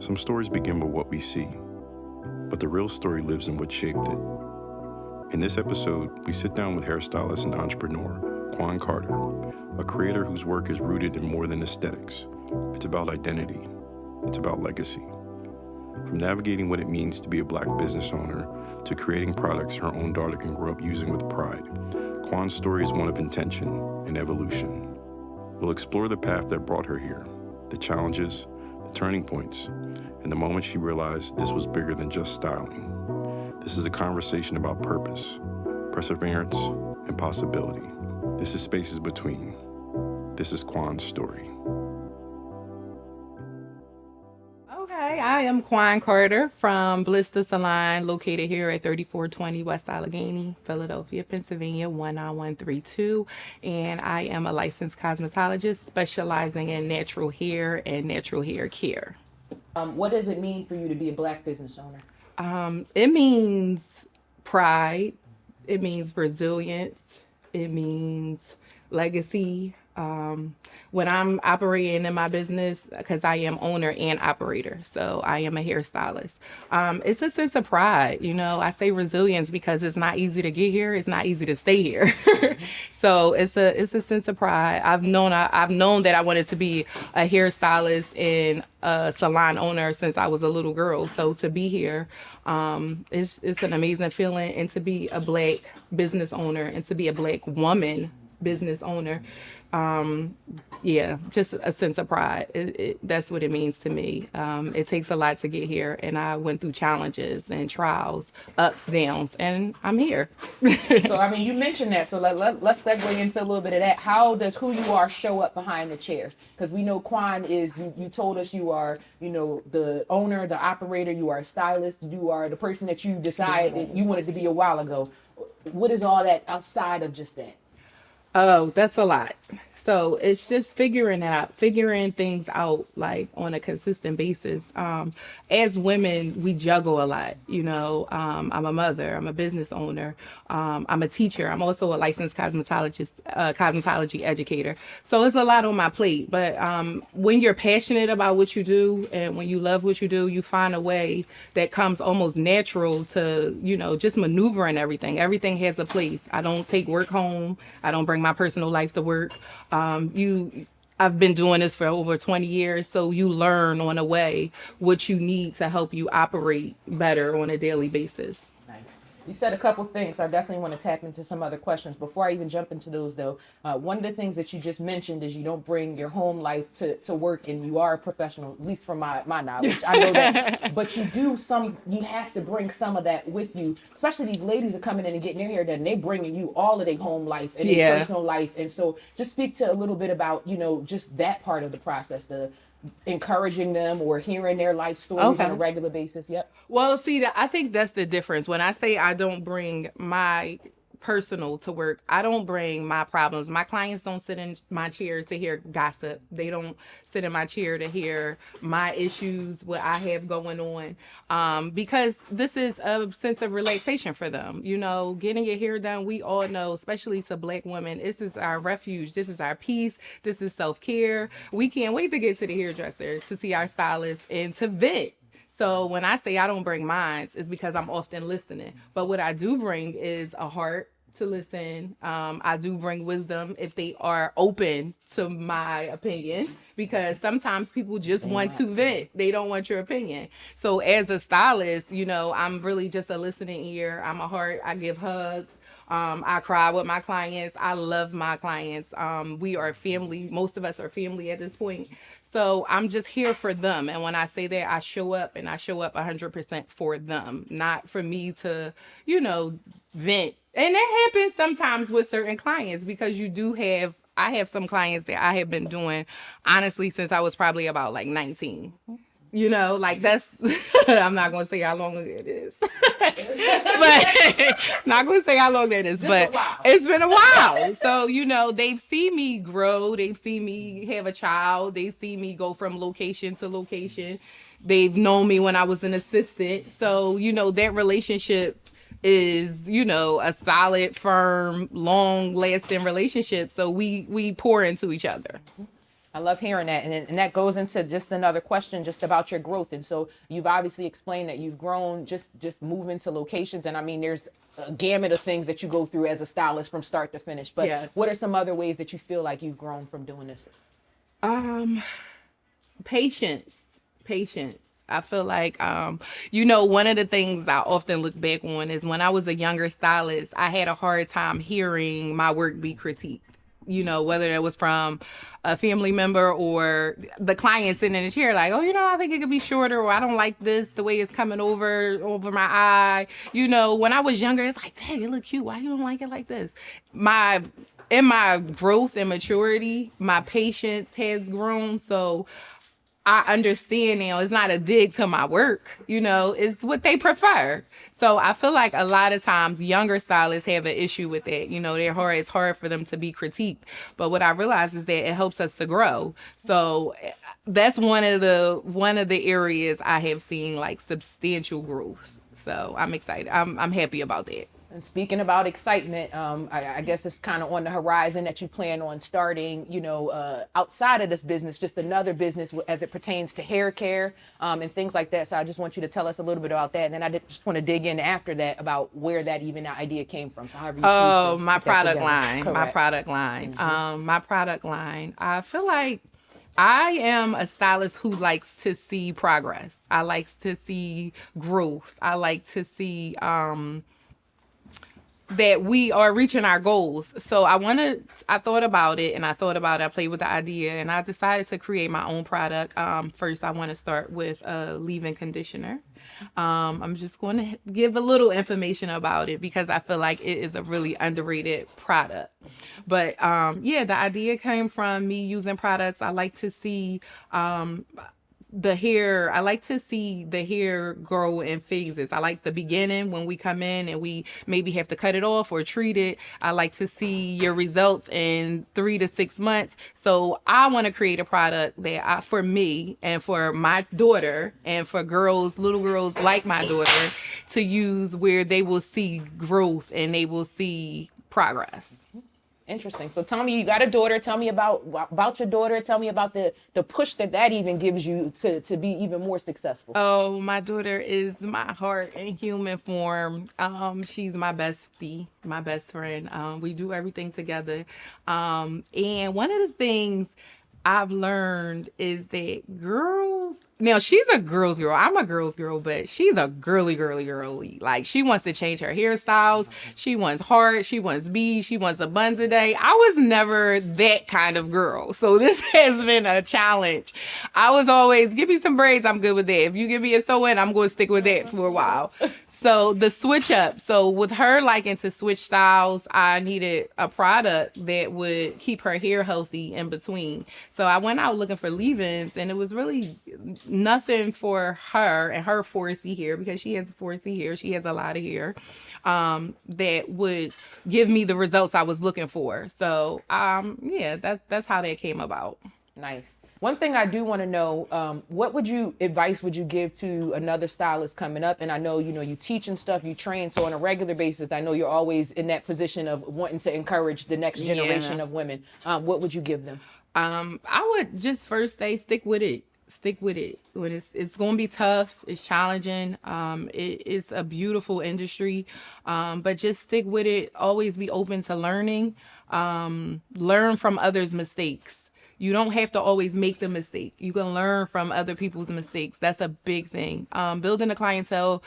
Some stories begin with what we see, but the real story lives in what shaped it. In this episode, we sit down with hairstylist and entrepreneur Quan Carter, a creator whose work is rooted in more than aesthetics. It's about identity. It's about legacy. From navigating what it means to be a Black business owner to creating products her own daughter can grow up using with pride, Quan's story is one of intention and evolution. We'll explore the path that brought her here, the challenges, the turning points, and the moment she realized this was bigger than just styling. This is a conversation about purpose, perseverance, and possibility. This is Spaces Between. This is Quan's story. Okay, I am Quan Carter from Bliss, the Salon, located here at 3420 West Allegheny, Philadelphia, Pennsylvania, 19132. And I am a licensed cosmetologist specializing in natural hair and natural hair care. What does it mean for you to be a Black business owner? It means pride. It means resilience. It means legacy. When I'm operating in my business, because I am owner and operator, so I am a hairstylist, it's a sense of pride. You know, I say resilience because it's not easy to get here. It's not easy to stay here. So it's a sense of pride. I've known that I wanted to be a hairstylist and a salon owner since I was a little girl. So to be here, it's an amazing feeling, and to be a Black business owner and to be a Black woman business owner, just a sense of pride. That's what it means to me. It takes a lot to get here, and I went through challenges and trials, ups, downs, and I'm here. So, I mean, you mentioned that, so let's segue into a little bit of that. How does who you are show up behind the chair? Because we know Quan is, you told us you are, the owner, the operator, you are a stylist, you are the person that you decided that you wanted to be a while ago. What is all that outside of just that? Oh, that's a lot. So it's just figuring things out, like on a consistent basis. As women, we juggle a lot. I'm a mother, I'm a business owner, I'm a teacher. I'm also a licensed cosmetologist, cosmetology educator. So it's a lot on my plate. But when you're passionate about what you do and when you love what you do, you find a way that comes almost natural to, just maneuvering everything. Everything has a place. I don't take work home. I don't bring my personal life to work. I've been doing this for over 20 years, so you learn on a way what you need to help you operate better on a daily basis. Nice. You said a couple things. I definitely want to tap into some other questions. Before I even jump into those, though, one of the things that you just mentioned is you don't bring your home life to work, and you are a professional, at least from my knowledge. I know that. But you have to bring some of that with you, especially these ladies are coming in and getting their hair done, and they're bringing you all of their home life and their personal life. And so just speak to a little bit about, just that part of the process, the encouraging them or hearing their life stories on a regular basis. Yep. Well, see, I think that's the difference. When I say I don't bring my personal to work, I don't bring my problems. My clients don't sit in my chair to hear gossip. They don't sit in my chair to hear my issues, what I have going on, because this is a sense of relaxation for them. Getting your hair done, we all know, especially to Black women, this is our refuge. This is our peace. This is self-care. We can't wait to get to the hairdresser, to see our stylist, and to vent. So when I say I don't bring mine, it's because I'm often listening. But what I do bring is a heart to listen. I do bring wisdom if they are open to my opinion, because sometimes people just want to vent. They don't want your opinion. So as a stylist, I'm really just a listening ear. I'm a heart. I give hugs. I cry with my clients. I love my clients. We are family. Most of us are family at this point. So I'm just here for them. And when I say that, I show up, and I show up 100% for them, not for me to, vent. And that happens sometimes with certain clients, because I have some clients that I have been doing, honestly, since I was probably about 19. That's, I'm not going to say how long it is, but not going to say how long that is, but it's been a while. So, they've seen me grow. They've seen me have a child. They've seen me go from location to location. They've known me when I was an assistant. So, that relationship is, a solid, firm, long-lasting relationship. So we pour into each other. I love hearing that. And that goes into just another question just about your growth. And so you've obviously explained that you've grown just moving to locations. And I mean, there's a gamut of things that you go through as a stylist from start to finish. But Yes. what are some other ways that you feel like you've grown from doing this? Patience. I feel like, one of the things I often look back on is when I was a younger stylist, I had a hard time hearing my work be critiqued. Whether it was from a family member or the client sitting in the chair, like, oh, I think it could be shorter, or I don't like this, the way it's coming over my eye. When I was younger, it's like, dang, it look cute. Why you don't like it like this? In my growth and maturity, my patience has grown. So I understand now it's not a dig to my work, it's what they prefer. So I feel like a lot of times younger stylists have an issue with that. It's hard for them to be critiqued. But what I realized is that it helps us to grow. So that's one of the areas I have seen like substantial growth. So I'm excited. I'm happy about that. And speaking about excitement, I guess it's kind of on the horizon that you plan on starting, outside of this business, just another business as it pertains to hair care and things like that. So I just want you to tell us a little bit about that. And then just want to dig in after that about where that idea came from. So however you choose to my put that product together. line, Correct. my product line. I feel like I am a stylist who likes to see progress. I like to see growth. I like to see, that we are reaching our goals. So I thought about it, I played with the idea, and I decided to create my own product. First, I want to start with a leave-in conditioner. I'm just going to give a little information about it because I feel like it is a really underrated product. But the idea came from me using products. I like to see the hair grow in phases. I like the beginning when we come in and we maybe have to cut it off or treat it. I like to see your results in 3 to 6 months. So I want to create a product that for me and for my daughter and for little girls like my daughter to use, where they will see growth and they will see progress. Interesting. So tell me, you got a daughter. Tell me about your daughter. Tell me about the push that even gives you to be even more successful. Oh, my daughter is my heart in human form. She's my bestie, my best friend. We do everything together. And one of the things I've learned is that girls, now she's a girl's girl. I'm a girl's girl, but she's a girly. Like, she wants to change her hairstyles. She wants heart. She wants beads. She wants a buns a day. I was never that kind of girl. So this has been a challenge. I was always, give me some braids. I'm good with that. If you give me a sew-in, I'm going to stick with that for a while. So the switch up. So with her liking to switch styles, I needed a product that would keep her hair healthy in between. So I went out looking for leave-ins, and it was really nothing for her and her 4C hair, because she has 4C hair. She has a lot of hair that would give me the results I was looking for. So that's how that came about. Nice. One thing I do want to know, what advice would you give to another stylist coming up? And I know, you teach and stuff, you train. So on a regular basis, I know you're always in that position of wanting to encourage the next generation of women. What would you give them? I would just first say, stick with it. When it's going to be tough, it's challenging. It's a beautiful industry, but just stick with it. Always be open to learning. Learn from others' mistakes. You don't have to always make the mistake. You can learn from other people's mistakes. That's a big thing. Building a clientele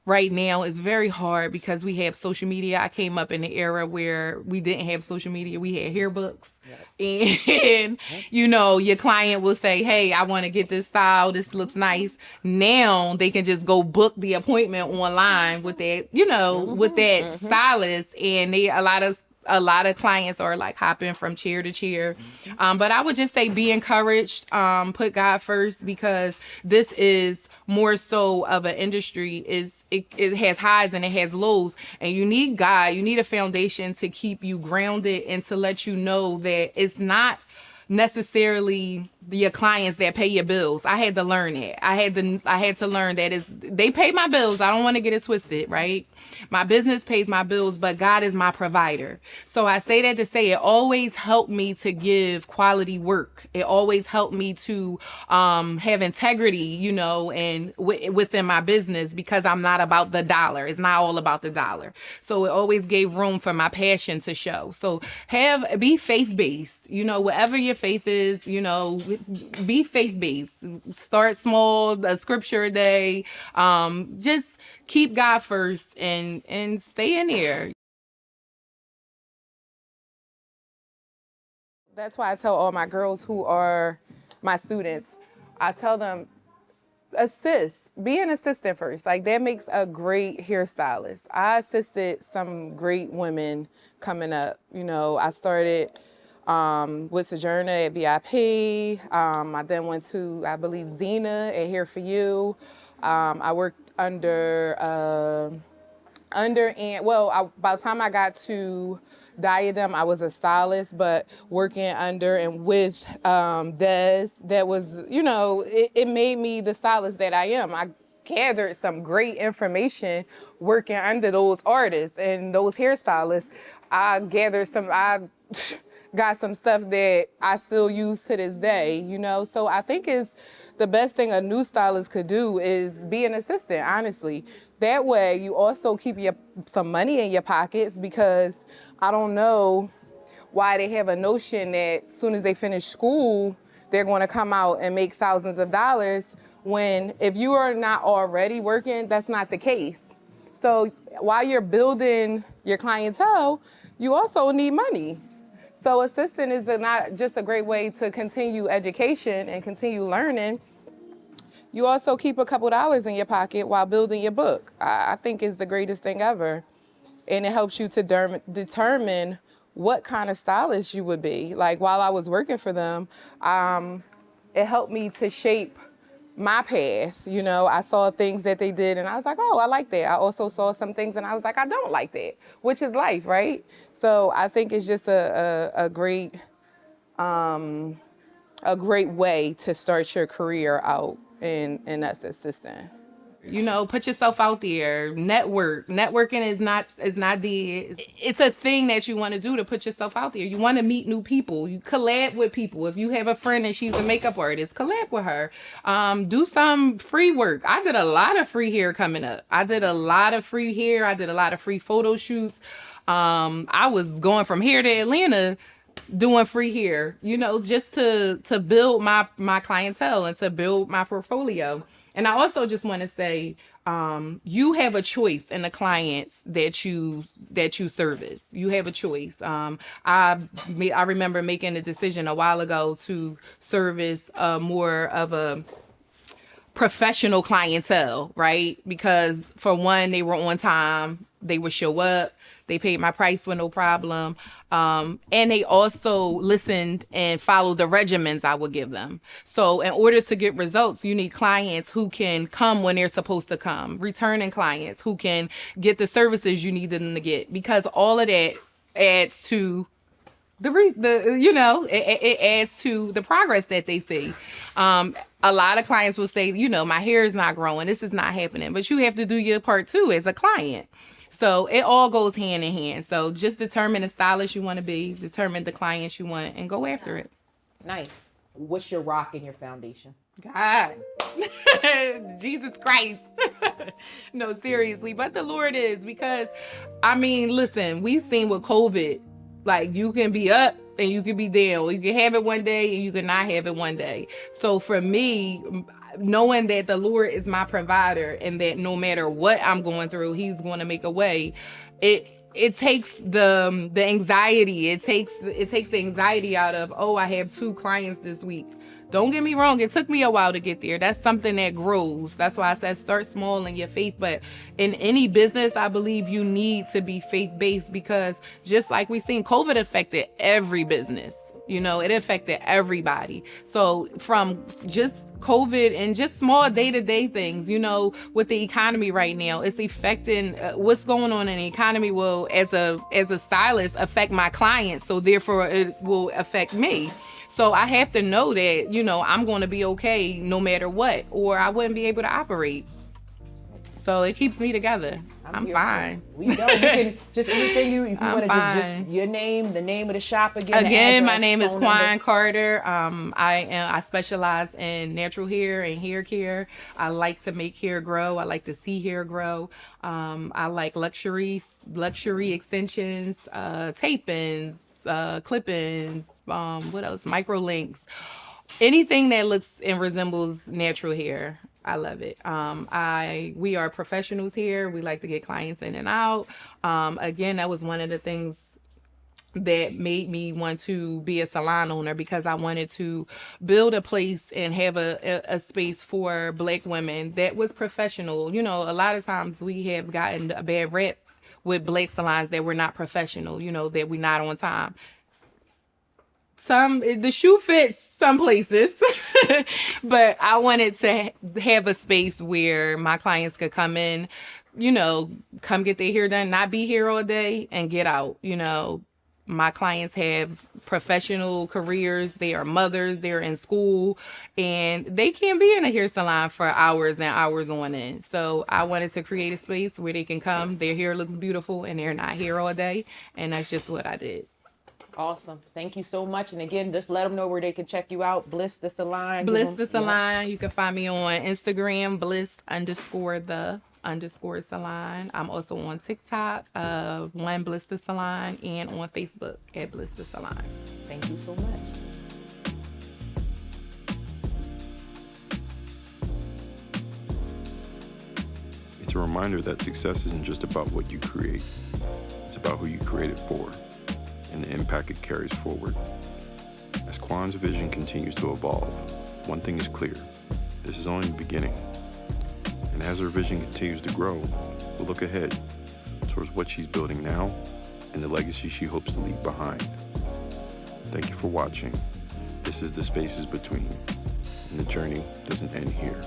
right now is very hard because we have social media. I came up in the era where we didn't have social media. We had hair books. And, your client will say, hey, I want to get this style. This looks nice. Now they can just go book the appointment online with that, with that stylist. And a lot of clients are like hopping from chair to chair. But I would just say be encouraged, put God first, because this is more so of an industry. It has highs and it has lows, and you need God. You need a foundation to keep you grounded and to let you know that it's not necessarily your clients that pay your bills. I had to learn that. I had to learn that they pay my bills. I don't want to get it twisted, right? My business pays my bills, but God is my provider. So I say that to say it always helped me to give quality work. It always helped me to have integrity, you know, and within my business, because I'm not about the dollar. It's not all about the dollar. So it always gave room for my passion to show. So be faith-based, you know, whatever your faith is, you know, be faith-based. Start small, a scripture a day. Just keep God first and stay in there. That's why I tell all my girls who are my students, I tell them, be an assistant first. Like, that makes a great hairstylist. I assisted some great women coming up. You know, I started with Sojourner at VIP. I then went to, I believe, Zena at Hair For You. I worked under by the time I got to Diadem, I was a stylist, but working under and with Des, that was, you know, it made me the stylist that I am. I gathered some great information working under those artists and those hairstylists. I got some stuff that I still use to this day, you know? So I think is the best thing a new stylist could do is be an assistant, honestly. That way you also keep some money in your pockets, because I don't know why they have a notion that as soon as they finish school, they're going to come out and make thousands of dollars, when if you are not already working, that's not the case. So while you're building your clientele, you also need money. So assistant is not just a great way to continue education and continue learning. You also keep a couple dollars in your pocket while building your book. I think is the greatest thing ever. And it helps you to determine what kind of stylist you would be. Like, while I was working for them, it helped me to shape my path. You know, I saw things that they did and I was like, oh, I like that. I also saw some things and I was like, I don't like that, which is life, right? So I think it's just a great way to start your career out in as an assistant. You know, put yourself out there. Networking is not it's a thing that you want to do, to put yourself out there. You want to meet new people. You collab with people. If you have a friend and she's a makeup artist, collab with her. Do some free work. I did a lot of free hair coming up. I did a lot of free hair. I did a lot of free photo shoots. I was going from here to Atlanta doing free hair, you know, just to build my clientele and to build my portfolio. And I also just want to say, you have a choice in the clients that you service. You have a choice. I remember making a decision a while ago to service more of a professional clientele, right? Because for one, they were on time, they would show up, they paid my price with no problem. And they also listened and followed the regimens I would give them. So in order to get results, you need clients who can come when they're supposed to come, returning clients who can get the services you need them to get, because all of that adds to it adds to the progress that they see. A lot of clients will say, you know, my hair is not growing, this is not happening, but you have to do your part too as a client. So it all goes hand in hand. So just determine the stylist you want to be, determine the clients you want, and go after it. Nice. What's your rock in your foundation? God. Jesus Christ. No, seriously. But the Lord is, because, I mean, listen, we've seen with COVID, like, you can be up and you can be down. You can have it one day and you can not have it one day. So for me, knowing that the Lord is my provider and that no matter what I'm going through, he's going to make a way, it takes the anxiety. It takes the anxiety out of, oh, I have 2 clients this week. Don't get me wrong, it took me a while to get there. That's something that grows. That's why I said start small in your faith. But in any business, I believe you need to be faith-based, because just like we've seen, COVID affected every business. You know, it affected everybody. So from just COVID and just small day-to-day things, you know, with the economy right now, it's affecting what's going on in the economy will, as a stylist, affect my clients. So therefore, it will affect me. So I have to know that, you know, I'm going to be okay no matter what, or I wouldn't be able to operate. So it keeps me together. I'm fine. We go. You can just anything if you want to just your name, the name of the shop again. Again, address, my name is phone Quan number. Carter. I specialize in natural hair and hair care. I like to make hair grow. I like to see hair grow. I like luxury extensions, tape-ins, clip-ins. What else? Micro links. Anything that looks and resembles natural hair. I love it. We are professionals here. We like to get clients in and out. Again, that was one of the things that made me want to be a salon owner, because I wanted to build a place and have a space for Black women that was professional. You know, a lot of times we have gotten a bad rep with Black salons that we're not professional, you know, that we're not on time. The shoe fits some places, but I wanted to have a space where my clients could come in, you know, come get their hair done, not be here all day and get out. You know, my clients have professional careers. They are mothers. They're in school, and they can't be in a hair salon for hours and hours on end. So I wanted to create a space where they can come. Their hair looks beautiful and they're not here all day. And that's just what I did. Awesome. Thank you so much. And again, just let them know where they can check you out. Bliss the Salon. Bliss the Salon. You can find me on Instagram, Bliss_the_salon. I'm also on TikTok, one Bliss the Salon, and on Facebook at Bliss the Salon. Thank you so much. It's a reminder that success isn't just about what you create. It's about who you create it for and the impact it carries forward. As Quan's vision continues to evolve, one thing is clear: this is only the beginning. And as her vision continues to grow, we'll look ahead towards what she's building now and the legacy she hopes to leave behind. Thank you for watching. This is The Spaces Between, and the journey doesn't end here.